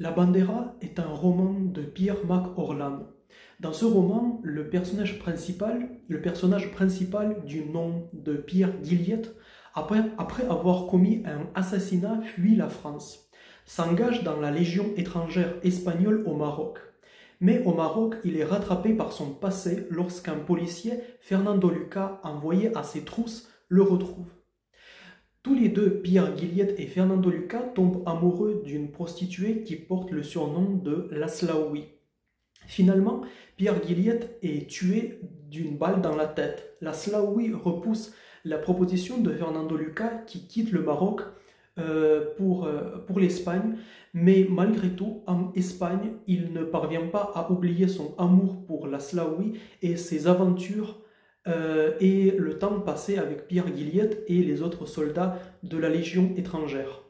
La Bandera est un roman de Pierre McOrland. Dans ce roman, le personnage principal du nom de Pierre Gilliatt, après avoir commis un assassinat, fuit la France, s'engage dans la Légion étrangère espagnole au Maroc. Mais au Maroc, il est rattrapé par son passé lorsqu'un policier, Fernando Lucas, envoyé à ses trousses, le retrouve. Tous les deux, Pierre Gilliatt et Fernando Lucas, tombent amoureux d'une prostituée qui porte le surnom de Laslaoui. Finalement, Pierre Gilliatt est tué d'une balle dans la tête. Laslaoui repousse la proposition de Fernando Lucas qui quitte le Maroc pour l'Espagne, mais malgré tout, en Espagne, il ne parvient pas à oublier son amour pour Laslaoui et ses aventures et le temps passé avec Pierre Gilliatt et les autres soldats de la Légion étrangère.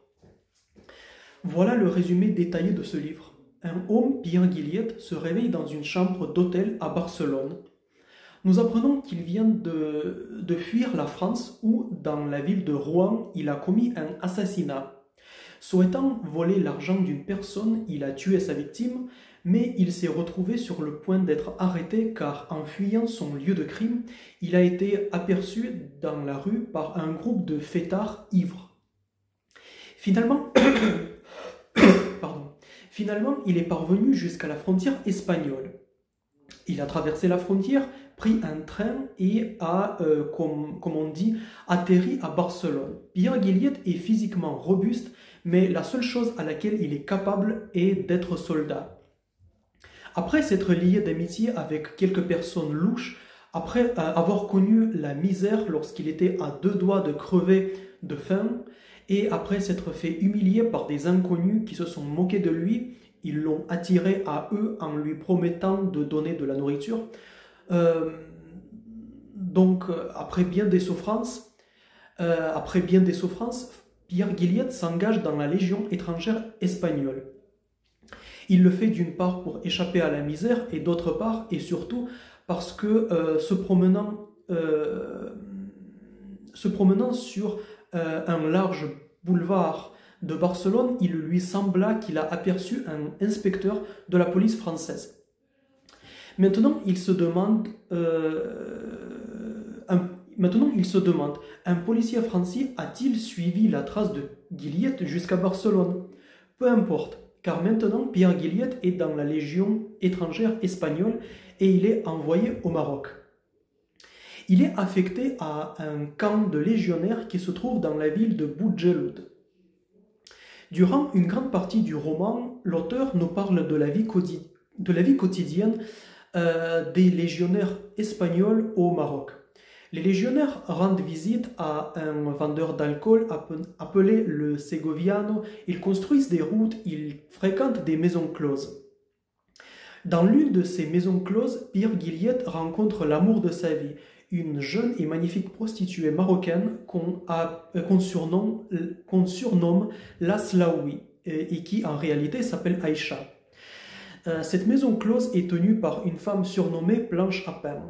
Voilà le résumé détaillé de ce livre. Un homme, Pierre Gilliatt, se réveille dans une chambre d'hôtel à Barcelone. Nous apprenons qu'il vient de fuir la France où, dans la ville de Rouen, il a commis un assassinat. Souhaitant voler l'argent d'une personne, il a tué sa victime, mais il s'est retrouvé sur le point d'être arrêté car, en fuyant son lieu de crime, il a été aperçu dans la rue par un groupe de fêtards ivres. Finalement, il est parvenu jusqu'à la frontière espagnole. Il a traversé la frontière, pris un train et a, comme on dit, atterri à Barcelone. Pierre Gilliatt est physiquement robuste, mais la seule chose à laquelle il est capable est d'être soldat. Après s'être lié d'amitié avec quelques personnes louches, après avoir connu la misère lorsqu'il était à deux doigts de crever de faim, et après s'être fait humilier par des inconnus qui se sont moqués de lui, ils l'ont attiré à eux en lui promettant de donner de la nourriture. Après bien des souffrances, Pierre Gilliatt s'engage dans la Légion étrangère espagnole. Il le fait d'une part pour échapper à la misère et d'autre part et surtout parce que se promenant sur un large boulevard de Barcelone, il lui sembla qu'il a aperçu un inspecteur de la police française. Maintenant, il se demande, un policier français a-t-il suivi la trace de Gilliatt jusqu'à Barcelone? Peu importe, car maintenant Pierre Gilliatt est dans la Légion étrangère espagnole et il est envoyé au Maroc. Il est affecté à un camp de légionnaires qui se trouve dans la ville de Boudjelloud. Durant une grande partie du roman, l'auteur nous parle de la vie quotidienne des légionnaires espagnols au Maroc. Les légionnaires rendent visite à un vendeur d'alcool appelé le Segoviano, ils construisent des routes, ils fréquentent des maisons closes. Dans l'une de ces maisons closes, Pierre Gilliatt rencontre l'amour de sa vie, une jeune et magnifique prostituée marocaine qu'on surnomme Laslaoui et qui en réalité s'appelle Aïcha. Cette maison close est tenue par une femme surnommée Blanche à Pain.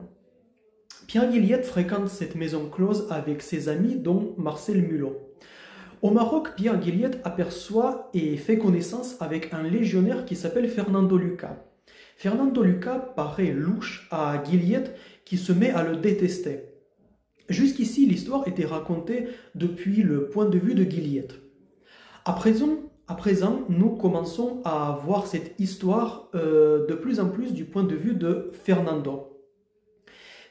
Pierre Gilliatt fréquente cette maison close avec ses amis dont Marcel Mulot. Au Maroc, Pierre Gilliatt aperçoit et fait connaissance avec un légionnaire qui s'appelle Fernando Lucas. Fernando Lucas paraît louche à Gilliatt qui se met à le détester. Jusqu'ici, l'histoire était racontée depuis le point de vue de Gilliatt. À présent, nous commençons à voir cette histoire de plus en plus du point de vue de Fernando.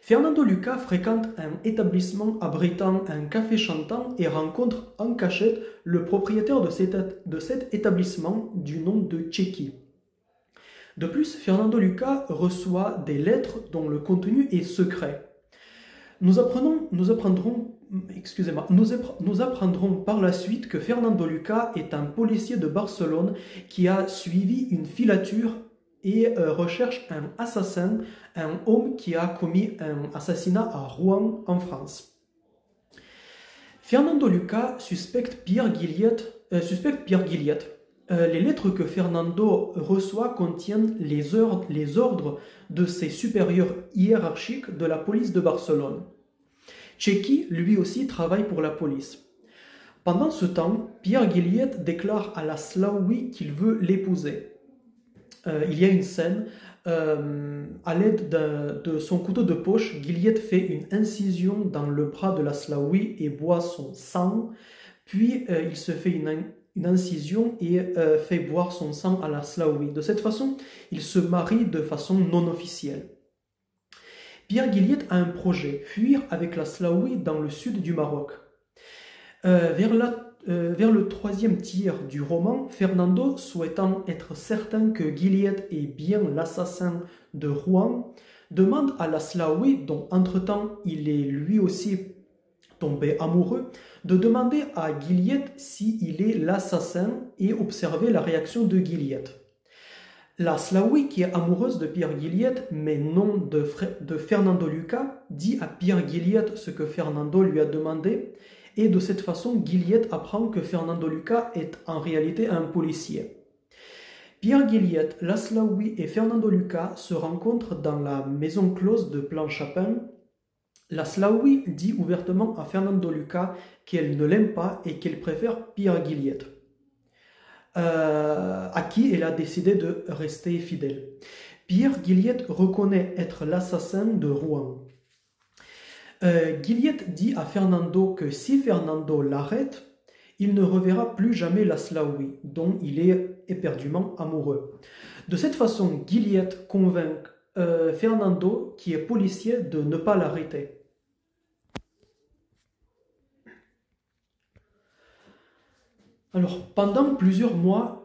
Fernando Lucas fréquente un établissement abritant un café chantant et rencontre en cachette le propriétaire de cet établissement du nom de Checky. De plus, Fernando Lucas reçoit des lettres dont le contenu est secret. Nous apprendrons par la suite que Fernando Lucas est un policier de Barcelone qui a suivi une filature et recherche un assassin, un homme qui a commis un assassinat à Rouen, en France. Fernando Lucas suspecte Pierre Gilliatt. Les lettres que Fernando reçoit contiennent les ordres de ses supérieurs hiérarchiques de la police de Barcelone. Checky, lui aussi, travaille pour la police. Pendant ce temps, Pierre Guilliette déclare à Laslaoui qu'il veut l'épouser. Il y a une scène, à l'aide de son couteau de poche, Guilliette fait une incision dans le bras de Laslaoui et boit son sang, puis il se fait une incision et fait boire son sang à Laslaoui. De cette façon, il se marie de façon non officielle. Pierre Guilliette a un projet, fuir avec Laslaoui dans le sud du Maroc. Vers le troisième tiers du roman, Fernando, souhaitant être certain que Guilliette est bien l'assassin de Rouen, demande à Laslaoui, dont entre-temps il est lui aussi tombé amoureux, de demander à Guilliette s'il est l'assassin et observer la réaction de Guilliette. Laslaoui, qui est amoureuse de Pierre Guilliette, mais non de Fernando Lucas, dit à Pierre Guilliette ce que Fernando lui a demandé, et de cette façon, Guilliette apprend que Fernando Lucas est en réalité un policier. Pierre Guilliette, Laslaoui et Fernando Lucas se rencontrent dans la maison close de Planchapin. Laslaoui dit ouvertement à Fernando Lucas qu'elle ne l'aime pas et qu'elle préfère Pierre Guilliette, à qui elle a décidé de rester fidèle. Pierre Guilliette reconnaît être l'assassin de Rouen. Guilliette dit à Fernando que si Fernando l'arrête, il ne reverra plus jamais Laslaoui, dont il est éperdument amoureux. De cette façon, Guilliette convainc Fernando, qui est policier, de ne pas l'arrêter. Alors, pendant plusieurs mois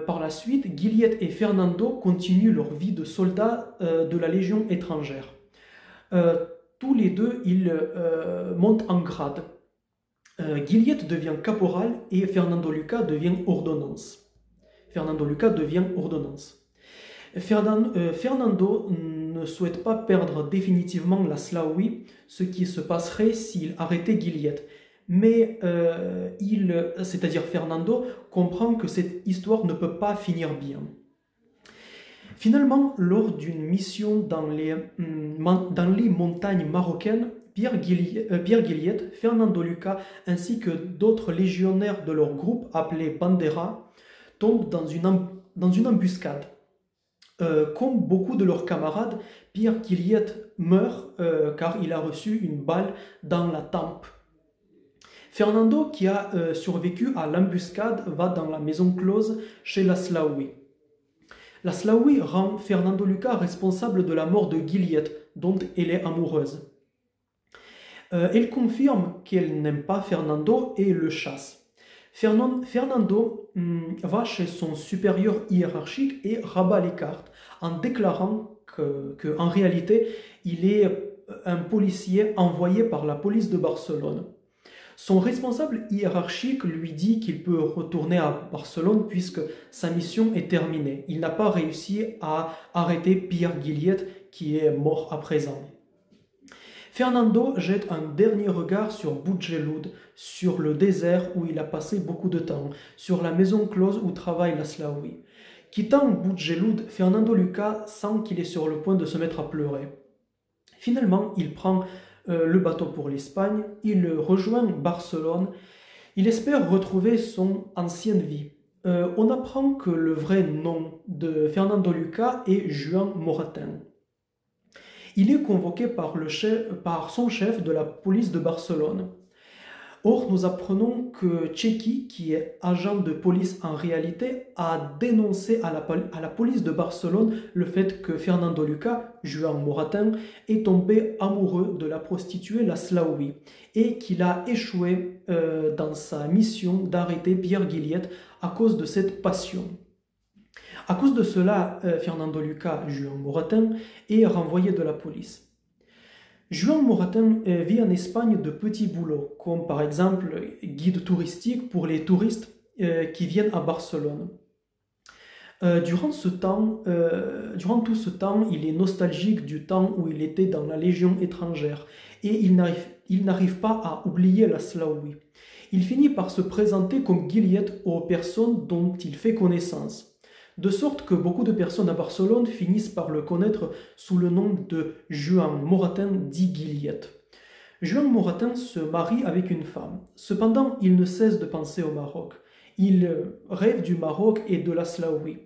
par la suite, Guilliette et Fernando continuent leur vie de soldats de la Légion étrangère. Tous les deux, ils montent en grade. Guilliette devient caporal et Fernando Lucas devient ordonnance. Fernando ne souhaite pas perdre définitivement Laslaoui, ce qui se passerait s'il arrêtait Guilliette. Mais c'est-à-dire Fernando, comprend que cette histoire ne peut pas finir bien. Finalement, lors d'une mission dans les montagnes marocaines, Pierre Guilliette, Fernando Lucas ainsi que d'autres légionnaires de leur groupe appelé Bandera tombent dans une embuscade. Comme beaucoup de leurs camarades, Pierre Guilliette meurt car il a reçu une balle dans la tempe. Fernando, qui a survécu à l'embuscade, va dans la maison close chez Laslaoui. Laslaoui rend Fernando Lucas responsable de la mort de Guilliette, dont elle est amoureuse. Elle confirme qu'elle n'aime pas Fernando et le chasse. Fernando va chez son supérieur hiérarchique et rabat les cartes en déclarant qu'en réalité, il est un policier envoyé par la police de Barcelone. Son responsable hiérarchique lui dit qu'il peut retourner à Barcelone puisque sa mission est terminée. Il n'a pas réussi à arrêter Pierre Guilliette qui est mort à présent. Fernando jette un dernier regard sur Boudjelloud, sur le désert où il a passé beaucoup de temps, sur la maison close où travaille Laslaoui. Quittant Boudjelloud, Fernando Lucas sent qu'il est sur le point de se mettre à pleurer. Finalement, il prend le bateau pour l'Espagne, il rejoint Barcelone, il espère retrouver son ancienne vie. On apprend que le vrai nom de Fernando Lucas est Juan Moratin. Il est convoqué par son chef de la police de Barcelone. Or, nous apprenons que Tchéqui, qui est agent de police en réalité, a dénoncé à la police de Barcelone le fait que Fernando Lucas, Juan Moratin, est tombé amoureux de la prostituée Laslaoui et qu'il a échoué dans sa mission d'arrêter Pierre Guilliette à cause de cette passion. À cause de cela, Fernando Lucas, Juan Moratin, est renvoyé de la police. Juan Moratin vit en Espagne de petits boulots, comme par exemple guide touristique pour les touristes qui viennent à Barcelone. Durant tout ce temps, il est nostalgique du temps où il était dans la Légion étrangère et il n'arrive pas à oublier Laslaoui. Il finit par se présenter comme Guilliette aux personnes dont il fait connaissance. De sorte que beaucoup de personnes à Barcelone finissent par le connaître sous le nom de Juan Moratin dit Guilliette. Juan Moratin se marie avec une femme. Cependant, il ne cesse de penser au Maroc. Il rêve du Maroc et de la Slaoui.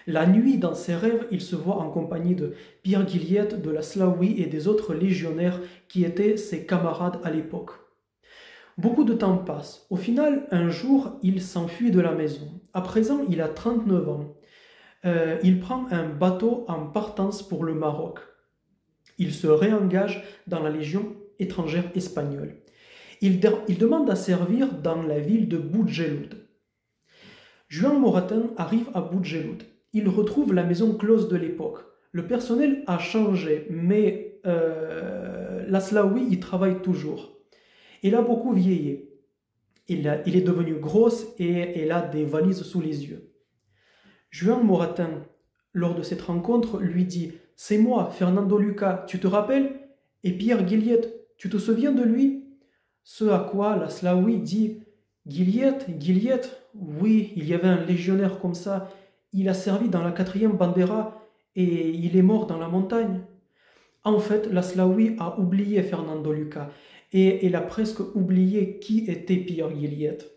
La nuit, dans ses rêves, il se voit en compagnie de Pierre Guilliette, de la Slaoui et des autres légionnaires qui étaient ses camarades à l'époque. Beaucoup de temps passe. Au final, un jour, il s'enfuit de la maison. À présent, il a 39 ans. Il prend un bateau en partance pour le Maroc. Il se réengage dans la Légion étrangère espagnole. Il demande à servir dans la ville de Boudjelloud. Juan Moratin arrive à Boudjelloud. Il retrouve la maison close de l'époque. Le personnel a changé, mais la Slaoui y travaille toujours. Elle a beaucoup vieilli. Il est devenu grosse et elle a des valises sous les yeux. Juan Moratin, lors de cette rencontre, lui dit « C'est moi, Fernando Lucas, tu te rappelles? Et Pierre Guilliette, tu te souviens de lui ?» Ce à quoi la Slaoui dit « Guilliette, oui, il y avait un légionnaire comme ça, il a servi dans la 4e Bandera et il est mort dans la montagne. » En fait, la Slaoui a oublié Fernando Lucas et elle a presque oublié qui était Pierre Guilliette.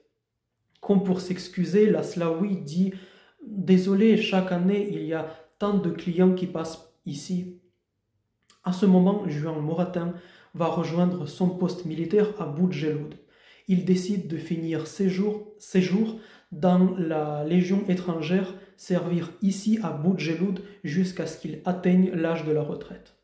Comme pour s'excuser, la Slaoui dit « Désolé, chaque année, il y a tant de clients qui passent ici. » À ce moment, Juan Moratin va rejoindre son poste militaire à Boudjelloud. Il décide de finir ses jours dans la Légion étrangère, servir ici à Boudjelloud jusqu'à ce qu'il atteigne l'âge de la retraite.